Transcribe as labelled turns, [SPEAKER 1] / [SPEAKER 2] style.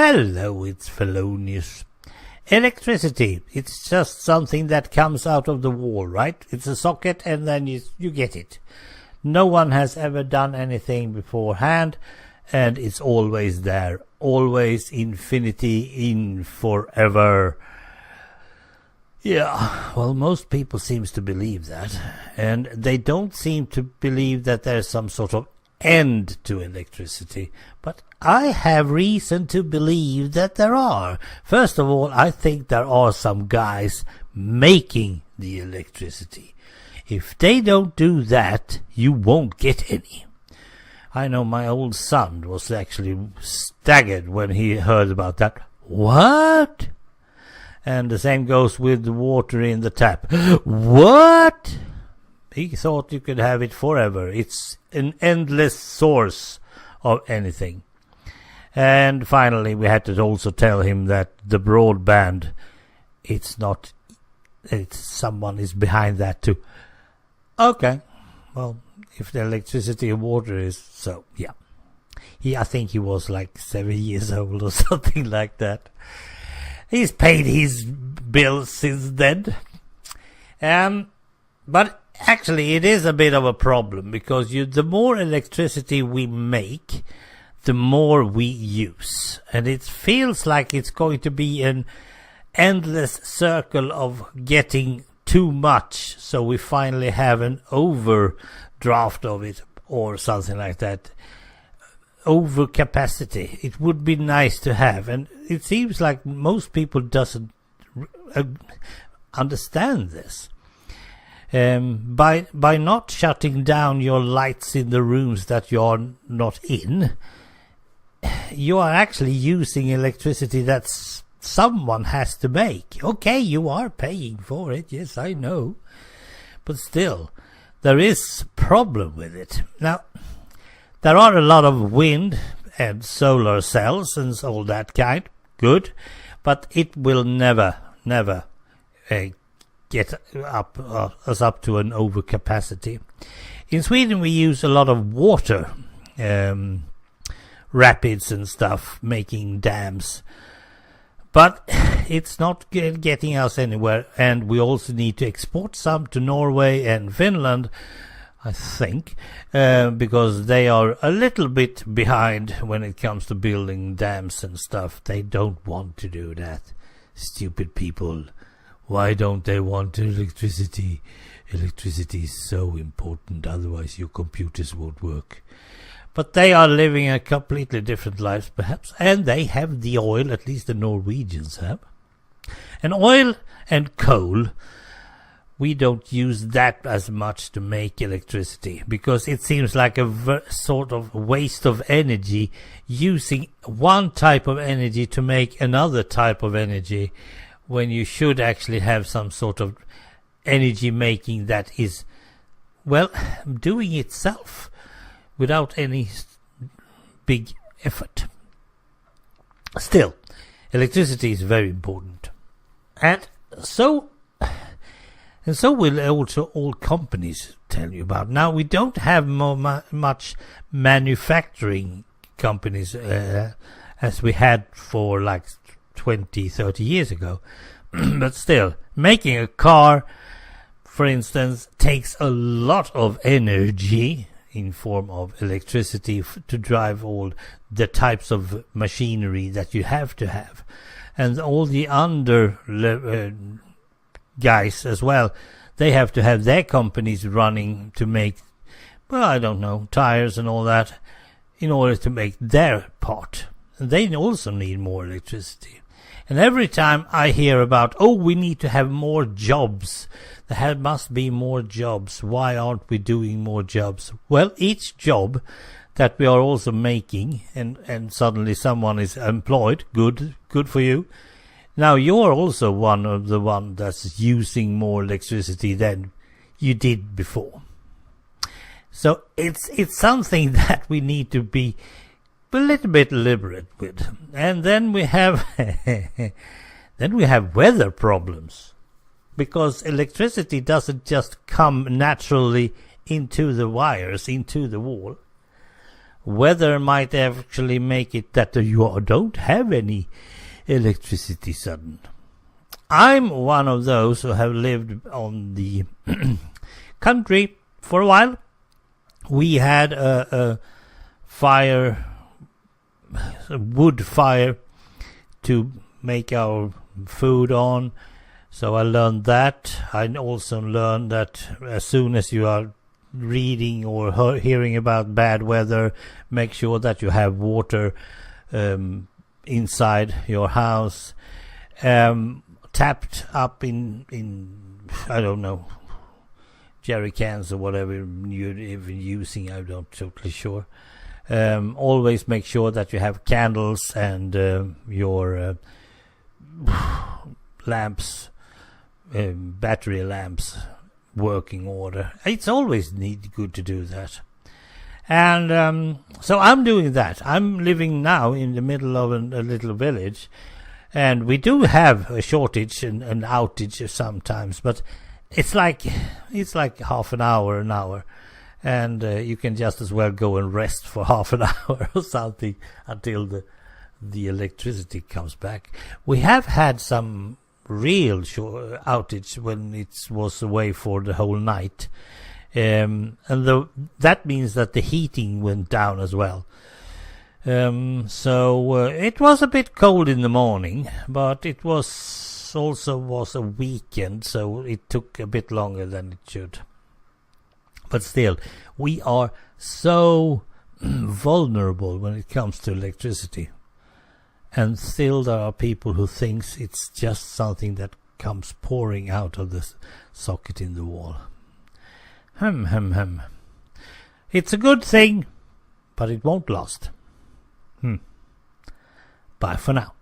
[SPEAKER 1] Hello, it's Fellonius. Electricity, it's just something that comes out of the wall, right? It's a socket and then you get it. No one has ever done anything beforehand, and it's always there. Always infinity, in forever. Yeah, well, most people seems to believe that, and they don't seem to believe that there's some sort of end to electricity, but I have reason to believe that there are. First of all, I think there are some guys making the electricity. If they don't do that, you won't get any. I know my old son was actually staggered when he heard about that. What? And the same goes with the water in the tap. What? He thought you could have it forever. It's an endless source of anything. And finally, we had to also tell him that the broadband, it's someone is behind that too. Okay, well, if the electricity and water is so, yeah. I think he was like 7 years old or something like that. He's paid his bills since then. But actually, it is a bit of a problem, because the more electricity we make, the more we use. And it feels like it's going to be an endless circle of getting too much, so we finally have an overdraft of it or something like that. Overcapacity. It would be nice to have, and it seems like most people doesn't understand this. By not shutting down your lights in the rooms that you are not in, you are actually using electricity that someone has to make. Okay, you are paying for it, yes, I know, but still, there is a problem with it. Now, there are a lot of wind and solar cells and all that kind, good, but it will never get us up to an overcapacity. In Sweden, we use a lot of water, rapids and stuff, making dams. But it's not getting us anywhere, and we also need to export some to Norway and Finland, I think, because they are a little bit behind when it comes to building dams and stuff. They don't want to do that. Stupid people. Why don't they want electricity? Electricity is so important, otherwise your computers won't work. But they are living a completely different lives, perhaps, and they have the oil, at least the Norwegians have. And oil and coal, we don't use that as much to make electricity, because it seems like a sort of waste of energy, using one type of energy to make another type of energy, when you should actually have some sort of energy making that is, well, doing itself without any big effort. Still, electricity is very important. And so will also all companies tell you about. Now, we don't have much manufacturing companies as we had for like 20, 30 years ago. But still, making a car, for instance, takes a lot of energy in form of electricity to drive all the types of machinery that you have to have. And all the under guys as well, they have to have their companies running to make, well, I don't know, tires and all that, in order to make their part. And they also need more electricity. And every time I hear about, oh, we need to have more jobs, there must be more jobs, why aren't we doing more jobs? Well, each job that we are also making, and suddenly someone is employed, good for you. Now you're also one of the one that's using more electricity than you did before. So it's something that we need to be a little bit deliberate with. And then we have weather problems, because electricity doesn't just come naturally into the wires, into the wall. weather might actually make it that you don't have any electricity sudden. I'm one of those who have lived on the country for a while. We had a wood fire to make our food on. So I learned that. I also learned that as soon as you are reading or hearing about bad weather, make sure that you have water inside your house, tapped up in I don't know, jerry cans or whatever you're even using. I'm not totally sure. Always make sure that you have candles and your lamps, battery lamps, working order. It's always good to do that. And so I'm doing that. I'm living now in the middle of a little village, and we do have a shortage and an outage sometimes, but it's like half an hour, and you can just as well go and rest for half an hour or something until the electricity comes back. We have had some real outage when it was away for the whole night, and that means that the heating went down as well. So it was a bit cold in the morning, but it was a weekend, so it took a bit longer than it should. But still, we are so vulnerable when it comes to electricity. And still there are people who thinks it's just something that comes pouring out of the socket in the wall. It's a good thing, but it won't last. Bye for now.